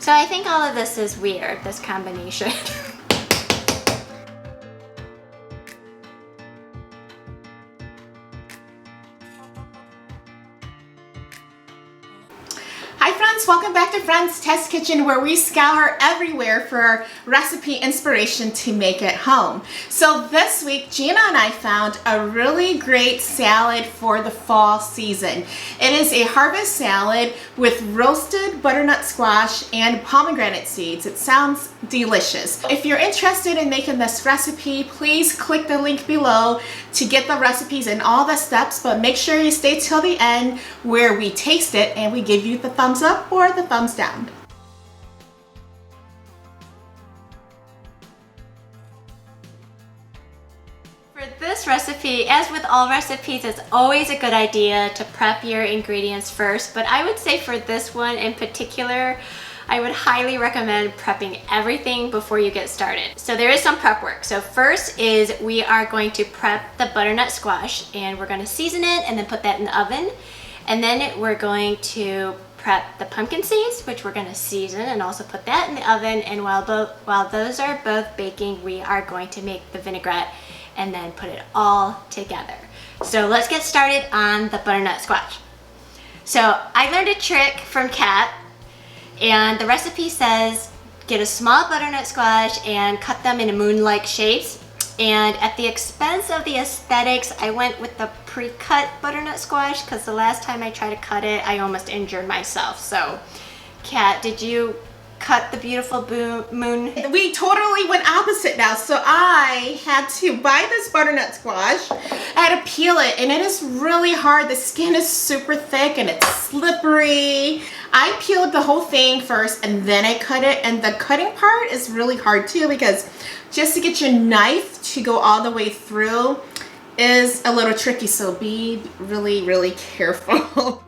So I think all of this is weird, this combination. Hi friends, welcome back to Friends Test Kitchen, where we scour everywhere for recipe inspiration to make at home. So this week, Gina and I found a really great salad for the fall season. It is a harvest salad with roasted butternut squash and pomegranate seeds. It sounds delicious. If you're interested in making this recipe, please click the link below to get the recipes and all the steps, but make sure you stay till the end where we taste it and we give you the thumbs up or the thumbs down. For this recipe, as with all recipes, it's always a good idea to prep your ingredients first, but I would say for this one in particular, I would highly recommend prepping everything before you get started. So there is some prep work. So first is we are going to prep the butternut squash, and we're going to season it and then put that in the oven. And then we're going to prep the pumpkin seeds, which we're going to season and also put that in the oven. And while those are both baking, we are going to make the vinaigrette and then put it all together. So let's get started on the butternut squash. So I learned a trick from Kat, and the recipe says get a small butternut squash and cut them into moon-like shapes. And at the expense of the aesthetics, I went with the pre-cut butternut squash because the last time I tried to cut it, I almost injured myself. So, Kat, did you cut the beautiful moon? We totally went opposite now. So I had to buy this butternut squash. I had to peel it, and it is really hard. The skin is super thick and it's slippery. I peeled the whole thing first and then I cut it, and the cutting part is really hard too, because just to get your knife to go all the way through is a little tricky, so be really, really careful.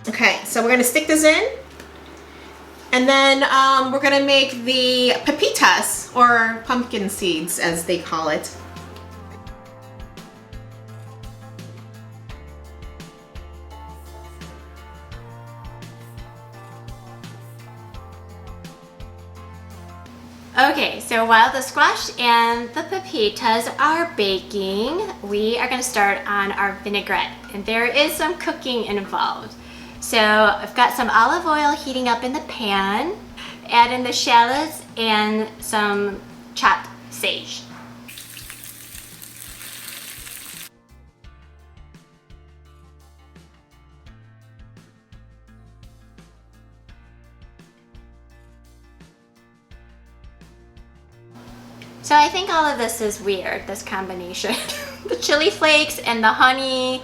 Okay, so we're gonna stick this in, and then we're gonna make the pepitas, or pumpkin seeds as they call it. Okay, so while the squash and the pepitas are baking, we are going to start on our vinaigrette, and there is some cooking involved. So I've got some olive oil heating up in the pan. Add in the shallots and some chopped sage. So I think all of this is weird, this combination. The chili flakes and the honey,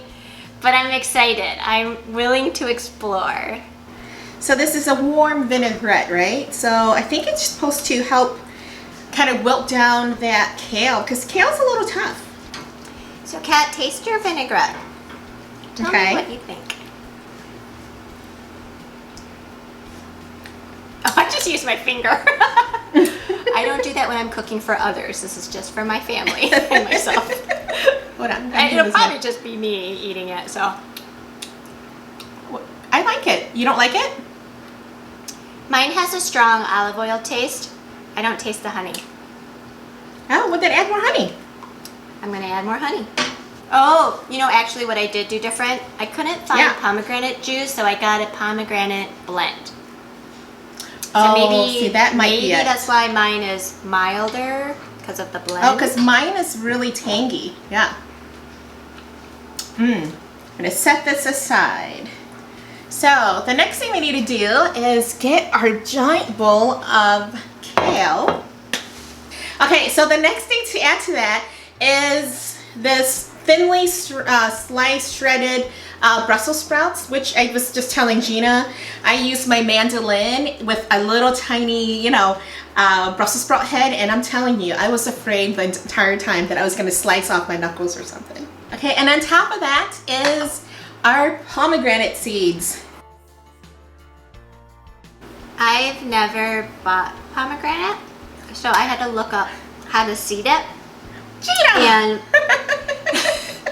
but I'm excited. I'm willing to explore. So this is a warm vinaigrette, right? So I think it's supposed to help kind of wilt down that kale, because kale's a little tough. So Kat, taste your vinaigrette. Tell me what you think. Oh, I just used my finger. I don't do that when I'm cooking for others. This is just for my family and myself. Hold on. It'll probably just be me eating it, so. I like it. You don't like it? Mine has a strong olive oil taste. I don't taste the honey. Oh, well then add more honey. I'm gonna add more honey. Oh, you know, actually what I did do different, I couldn't find pomegranate juice, so I got a pomegranate blend. So see, that might be it. Maybe that's why mine is milder, because of the blend. Oh, because mine is really tangy. Yeah. I'm gonna set this aside. So the next thing we need to do is get our giant bowl of kale. Okay, so the next thing to add to that is this thinly sliced shredded Brussels sprouts, which I was just telling Gina, I use my mandolin with a little tiny, Brussels sprout head, and I'm telling you, I was afraid the entire time that I was going to slice off my knuckles or something. Okay, and on top of that is our pomegranate seeds. I've never bought pomegranate. so I had to look up how to seed it. Cheetah! And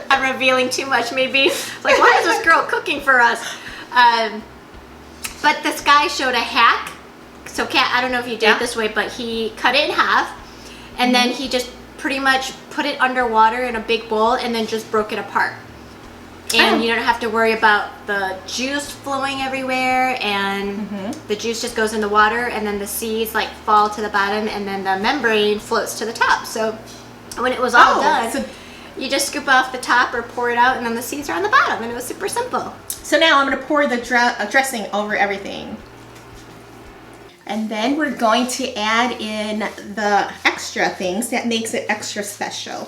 I'm revealing too much maybe. Like, why is this girl cooking for us? But this guy showed a hack. So Kat, I don't know if you did it this way, but he cut it in half and then he just pretty much put it underwater in a big bowl and then just broke it apart. And you don't have to worry about the juice flowing everywhere, and the juice just goes in the water, and then the seeds like fall to the bottom, and then the membrane floats to the top. So when it was all done, you just scoop off the top or pour it out, and then the seeds are on the bottom, and it was super simple. So now I'm going to pour the dressing over everything. And then we're going to add in the extra things that makes it extra special.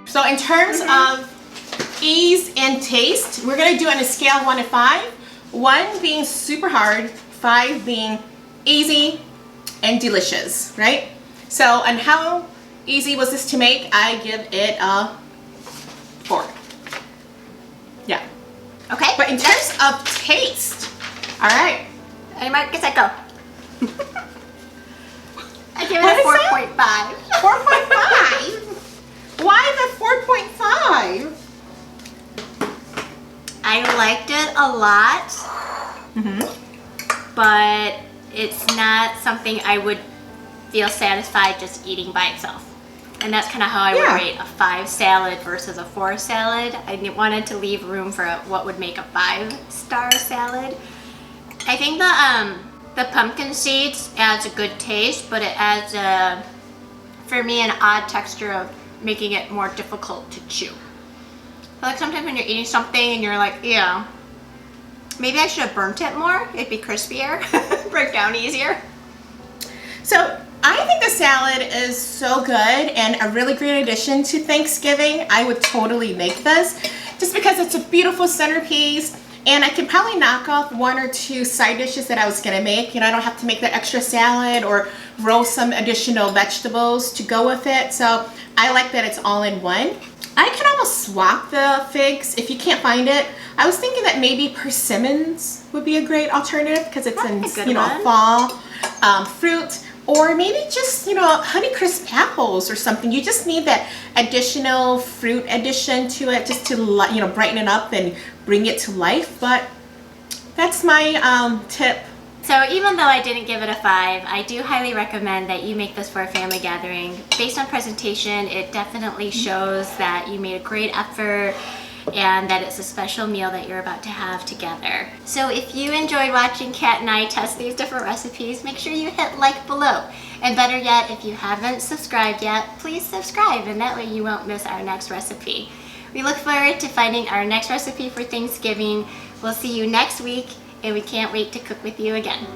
So in terms of ease and taste, we're gonna do it on a scale of 1 to 5. 1 being super hard, 5 being easy and delicious, right? So, and how easy was this to make? I give it a 4. Yeah. Okay. But in terms of taste, all right. I might get that go. I give it a 4.5. 4.5? Why the 4.5? I liked it a lot, but it's not something I would feel satisfied just eating by itself. And that's kind of how I would rate a 5 salad versus a 4 salad. I wanted to leave room for what would make a 5-star salad. I think the pumpkin seeds adds a good taste, but it adds, for me, an odd texture of making it more difficult to chew. I feel like sometimes when you're eating something and you're like, yeah, maybe I should have burnt it more. It'd be crispier, break down easier. So I think the salad is so good and a really great addition to Thanksgiving. I would totally make this just because it's a beautiful centerpiece, and I can probably knock off 1 or 2 side dishes that I was gonna make. You know, I don't have to make that extra salad or roast some additional vegetables to go with it. So I like that it's all in one. I can almost swap the figs if you can't find it. I was thinking that maybe persimmons would be a great alternative because it's a fall fruit, or maybe just, Honeycrisp apples or something. You just need that additional fruit addition to it just to, brighten it up and bring it to life. But that's my tip. So even though I didn't give it a 5, I do highly recommend that you make this for a family gathering. Based on presentation, it definitely shows that you made a great effort and that it's a special meal that you're about to have together. So if you enjoyed watching Kat and I test these different recipes, make sure you hit like below. And better yet, if you haven't subscribed yet, please subscribe, and that way you won't miss our next recipe. We look forward to finding our next recipe for Thanksgiving. We'll see you next week, and we can't wait to cook with you again.